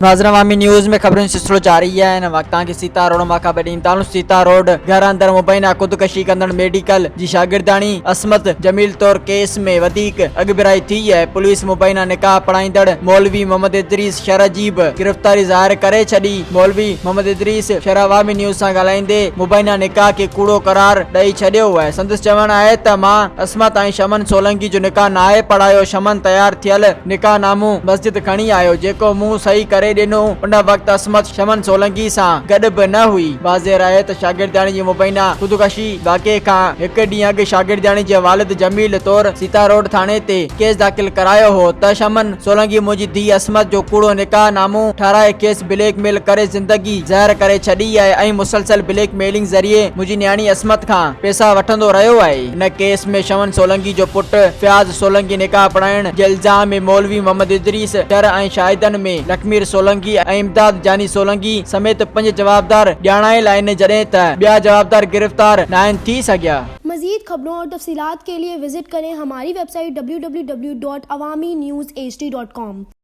नाज़रीन अवामी न्यूज़ में खबरों सिलसिलो जारी है। इन वक़्तां की सीता रोड मौका बेदीन तालु सीता रोड घर अंदर मुबैना खुदकशी कंदड़ मेडिकल जी शागिर्दानी असमत जमील तौर केस में वधीक अगबिराई थी है। पुलिस मुबैना निकाह पढ़ाईंदड़ मौलवी मोहम्मद इदरीस शरह जी बि गिरफ्तारी ज़ाहिर करे छॾी। मौलवी मोहम्मद इदरीस शरह अवामी न्यूज़ सां ॻाल्हाईंदे मुबैना निकाह खे कूड़ो करार ॾेई छॾियो आहे। संदसि चवणु आहे त मां असमत ऐं शमन सोलंकी जो निकाह नाहे पढ़ायो। शमन तैयार थियल निकाह नामो मस्जिद खणी आयो जेको मूं सही करे ॾिनो। उन वक़्त असमत शमन सोलंकी सां गॾु बि न हुई। वाज़ेह रहे त शागिर्दानी जी मुबैना खुदकशी वाक़े खां हिकु ॾींहुं अॻु शागिर्दानी जे वालिद जमील तौर सीता रोड थाणे ते केस दाख़िल करायो हो त शमन सोलंकी मुंहिंजी धीउ असमत जो कूड़ो निकाह नामो ठाराए केस ब्लैकमेल करे ज़िंदगी ज़ाहिर करे छॾी आहे ऐं मुसलसल ब्लैकमेलिंग ज़रिए मुंहिंजी न्याणी असमत खां पैसा वठंदो रहियो आहे। इन केस में शमन सोलंकी जो पुटु फयाज़ सोलंकी निकाह पढ़ाइण जे इल्ज़ाम में मौलवी मोहम्मद इदरीस शरह ऐं शाहिदनि में लखमीर सोलंकी ऐं इमदाद जानी सोलंकी समेत 5 जवाबदार ॼाणायल आहिनि जॾहिं त ॿिया जवाबदार गिरफ्तार नाहिन थी सघिया। मज़ीद खबरों और तफसीलात के लिए विजिट करें हमारी वेबसाइट www.awamiNewsHD.com।